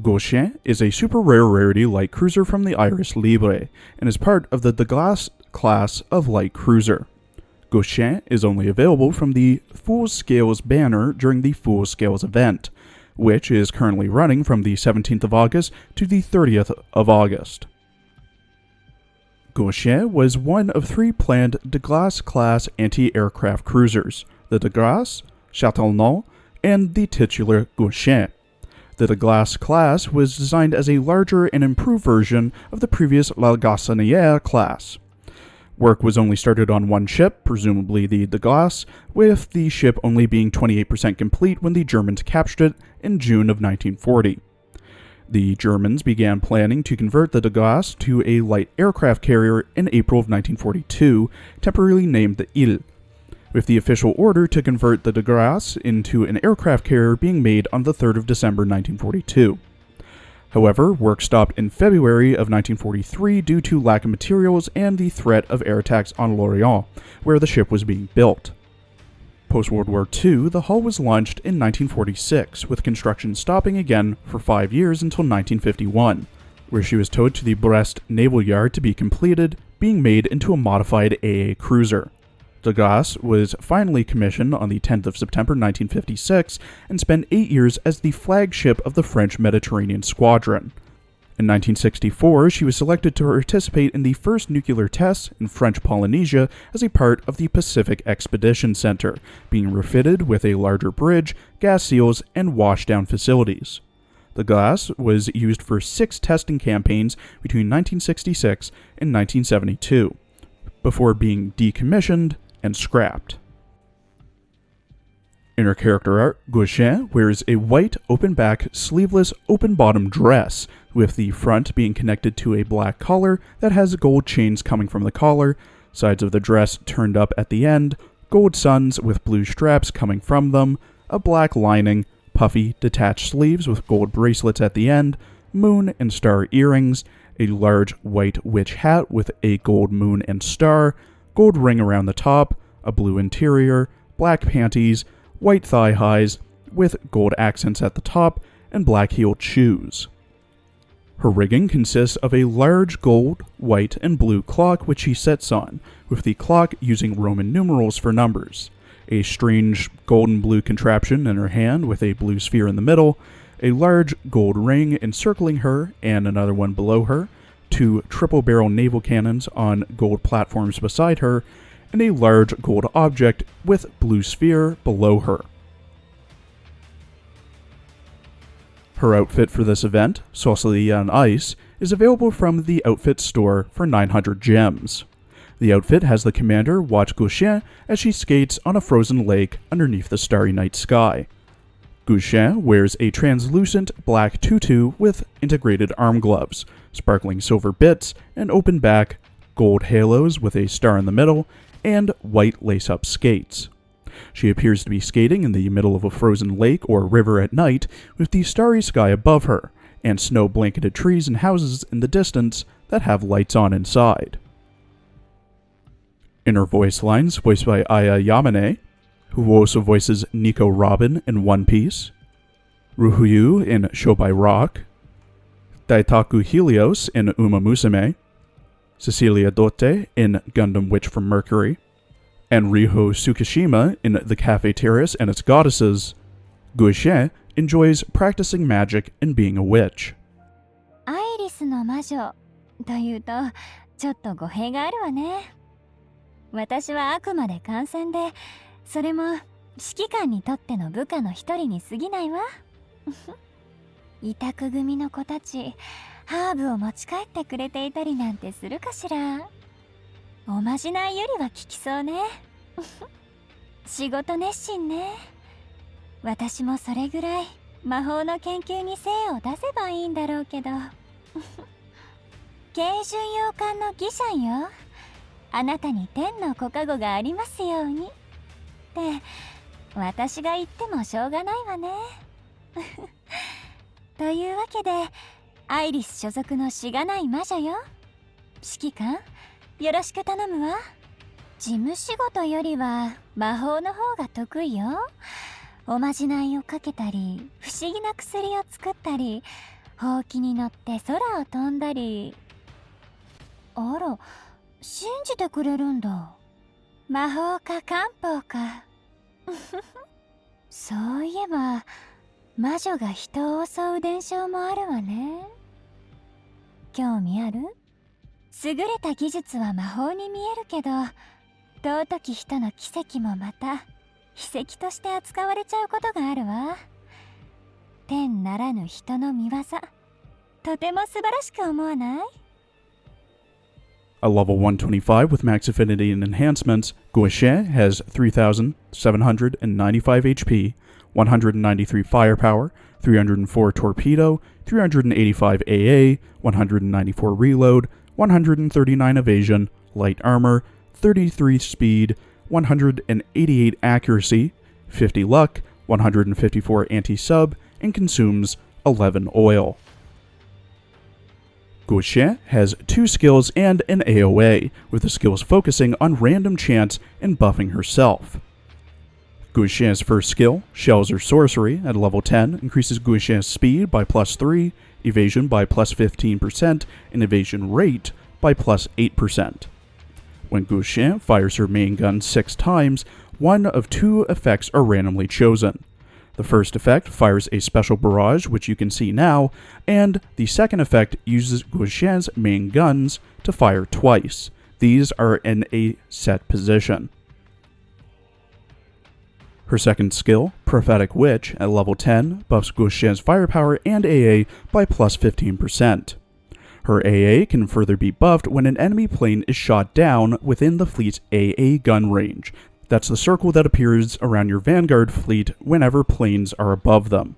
Guichen is a super rare rarity light cruiser from the Iris Libre and is part of the Douglas class of light cruiser. Guichen is only available from the Full Scales banner during the Full Scales event, which is currently running from the 17th of August to the 30th of August. Guichen was one of 3 planned Douglas class anti-aircraft cruisers, the Douglas, Châtillon, and the titular Guichen. The Douglas class was designed as a larger and improved version of the previous La Garçonnière class. Work was only started on one ship, presumably the Douglas, with the ship only being 28% complete when the Germans captured it in June of 1940. The Germans began planning to convert the Douglas to a light aircraft carrier in April of 1942, temporarily named the Ile, with the official order to convert the Douglas into an aircraft carrier being made on the 3rd of December 1942. However, work stopped in February of 1943 due to lack of materials and the threat of air attacks on Lorient, where the ship was being built. Post-World War II, the hull was launched in 1946, with construction stopping again for 5 years until 1951, where she was towed to the Brest Naval Yard to be completed, being made into a modified AA cruiser. Douglas was finally commissioned on the 10th of September 1956 and spent 8 years as the flagship of the French Mediterranean Squadron. In 1964, she was selected to participate in the first nuclear tests in French Polynesia as a part of the Pacific Expedition Center, being refitted with a larger bridge, gas seals, and washdown facilities. The Douglas was used for 6 testing campaigns between 1966 and 1972, before being decommissioned and scrapped. In her character art, Guichen wears a white, open-back, sleeveless, open-bottom dress, with the front being connected to a black collar that has gold chains coming from the collar, sides of the dress turned up at the end, gold suns with blue straps coming from them, a black lining, puffy, detached sleeves with gold bracelets at the end, moon and star earrings, a large white witch hat with a gold moon and star, gold ring around the top, a blue interior, black panties, white thigh highs with gold accents at the top, and black-heeled shoes. Her rigging consists of a large gold, white, and blue clock which she sits on, with the clock using Roman numerals for numbers, a strange golden blue contraption in her hand with a blue sphere in the middle, a large gold ring encircling her and another one below her, 2 triple-barrel naval cannons on gold platforms beside her, and a large gold object with blue sphere below her. Her outfit for this event, Soleil on Ice, is available from the outfit store for 900 gems. The outfit has the commander watch Guichen as she skates on a frozen lake underneath the starry night sky. Guichen wears a translucent black tutu with integrated arm gloves, sparkling silver bits, and open back, gold halos with a star in the middle, and white lace-up skates. She appears to be skating in the middle of a frozen lake or river at night with the starry sky above her, and snow-blanketed trees and houses in the distance that have lights on inside. In her voice lines, voiced by Aya Yamane, who also voices Nico Robin in One Piece, Ruhuyu in Show by Rock, Daitaku Helios in Uma Musume, Cecilia Dote in Gundam Witch from Mercury, and Riho Tsukishima in The Cafe Terrace and Its Goddesses, Guichen enjoys practicing magic and being a witch. アイリスの魔女というとちょっと語弊があるわね。私はあくまで艦船で、それも指揮官にとっての部下の一人に過ぎないわ。委託組の子たち、ハーブを持ち帰ってくれていたりなんてするかしら。おまじないよりは効きそうね。仕事熱心ね。私もそれぐらい魔法の研究に精を出せばいいんだろうけど。慶巡洋艦のギシャンよ。あなたに天のご加護がありますように。って私が言ってもしょうがないわね。というわけでアイリス所属のしがない魔女よ。指揮官よろしく頼むわ。事務仕事よりは魔法の方が得意よ。おまじないをかけたり不思議な薬を作ったりほうきに乗って空を飛んだり。あら、信じてくれるんだ。魔法か漢方か。そういえば魔女が人を襲う伝承もあるわね。興味ある？優れた技術は魔法に見えるけど、尊き人の奇跡もまた秘跡として扱われちゃうことがあるわ。天ならぬ人の見業、とても素晴らしく思わない？ At level 125 with max affinity and enhancements, Guichen has 3,795 HP, 193 firepower, 304 torpedo, 385 AA, 194 reload, 139 evasion, light armor, 33 speed, 188 accuracy, 50 luck, 154 anti-sub, and consumes 11 oil. Guichen has 2 skills and an AoA, with the skills focusing on random chance and buffing herself. Guichen's first skill, Shells or Sorcery, at level 10, increases Guichen's speed by +3, evasion by +15%, and evasion rate by +8%. When Guichen fires her main gun 6 times, one of 2 effects are randomly chosen. The first effect fires a special barrage, which you can see now, and the second effect uses Guichen's main guns to fire twice. These are in a set position. Her second skill, Prophetic Witch, at level 10, buffs Guichen's firepower and AA by +15%. Her AA can further be buffed when an enemy plane is shot down within the fleet's AA gun range. That's the circle that appears around your Vanguard fleet whenever planes are above them.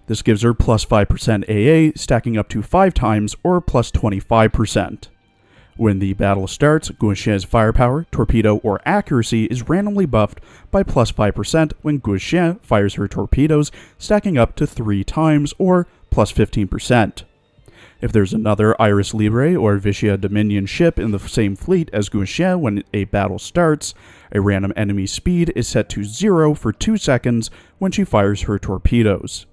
This gives her +5% AA, stacking up to 5 times or +25%. When the battle starts, Guichen's firepower, torpedo, or accuracy is randomly buffed by +5% when Guichen fires her torpedoes, stacking up to 3 times or +15%. If there's another Iris Libre or Vicia Dominion ship in the same fleet as Guichen when a battle starts, a random enemy speed is set to 0 for 2 seconds when she fires her torpedoes.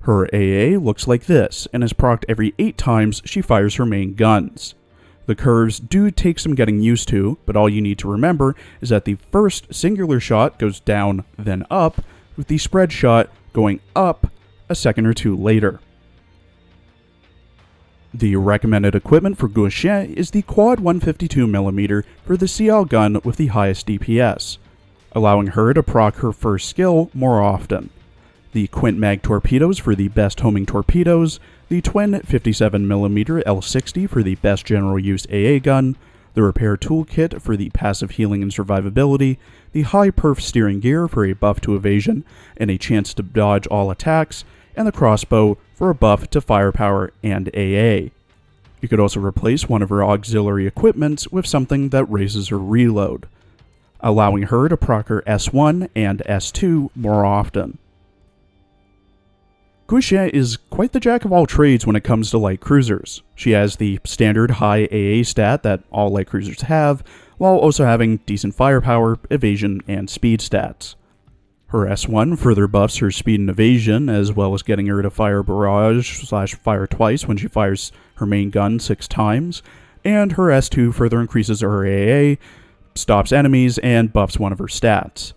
Her AA looks like this, and is procced every 8 times she fires her main guns. The curves do take some getting used to, but all you need to remember is that the first singular shot goes down, then up, with the spread shot going up a second or 2 later. The recommended equipment for Guichen is the quad 152mm for the CL gun with the highest DPS, allowing her to proc her first skill more often. The Quint Mag torpedoes for the best homing torpedoes, the twin 57mm L60 for the best general use AA gun, the repair toolkit for the passive healing and survivability, the high perf steering gear for a buff to evasion and a chance to dodge all attacks, and the crossbow for a buff to firepower and AA. You could also replace one of her auxiliary equipments with something that raises her reload, allowing her to proc her S1 and S2 more often. Guichen is quite the jack of all trades when it comes to light cruisers. She has the standard high AA stat that all light cruisers have, while also having decent firepower, evasion, and speed stats. Her S1 further buffs her speed and evasion, as well as getting her to fire barrage/fire twice when she fires her main gun 6 times, and her S2 further increases her AA, stops enemies, and buffs one of her stats.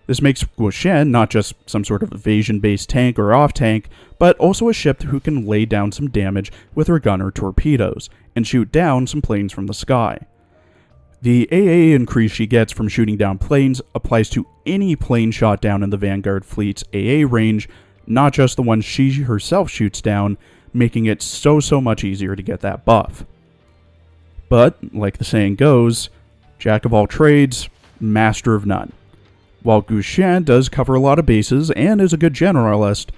This makes Guichen not just some sort of evasion-based tank or off-tank, but also a ship who can lay down some damage with her gun or torpedoes, and shoot down some planes from the sky. The AA increase she gets from shooting down planes applies to any plane shot down in the Vanguard fleet's AA range, not just the ones she herself shoots down, making it so much easier to get that buff. But, like the saying goes, jack of all trades, master of none. While Guichen does cover a lot of bases and is a good generalist,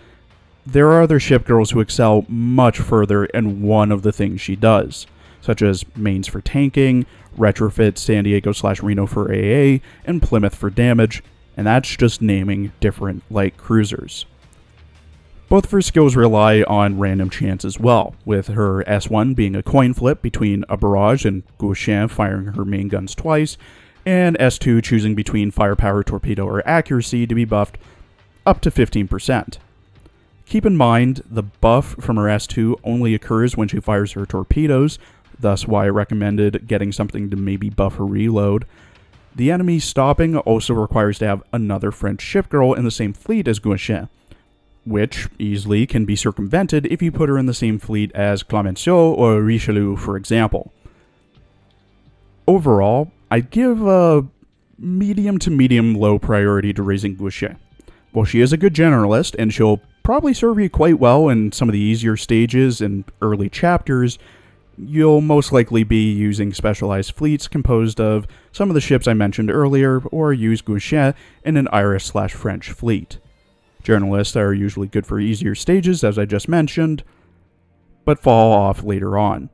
there are other shipgirls who excel much further in one of the things she does, such as mains for tanking, retrofit San Diego/Reno for AA, and Plymouth for damage, and that's just naming different light cruisers. Both of her skills rely on random chance as well, with her S1 being a coin flip between a barrage and Guichen firing her main guns twice, and S2 choosing between firepower, torpedo, or accuracy to be buffed up to 15%. Keep in mind, the buff from her S2 only occurs when she fires her torpedoes, thus why I recommended getting something to maybe buff her reload. The enemy stopping also requires to have another French Shipgirl in the same fleet as Guichen, which easily can be circumvented if you put her in the same fleet as Clemenceau or Richelieu, for example. Overall, I'd give a medium to medium low priority to raising Guichen. While she is a good generalist, and she'll probably serve you quite well in some of the easier stages and early chapters, you'll most likely be using specialized fleets composed of some of the ships I mentioned earlier, or use Guichen in an Irish/French fleet. Generalists are usually good for easier stages, as I just mentioned, but fall off later on.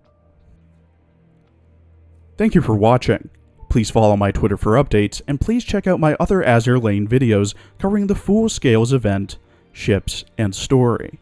Thank you for watching. Please follow my Twitter for updates, and please check out my other Azur Lane videos covering the Fool Scales event, ships, and story.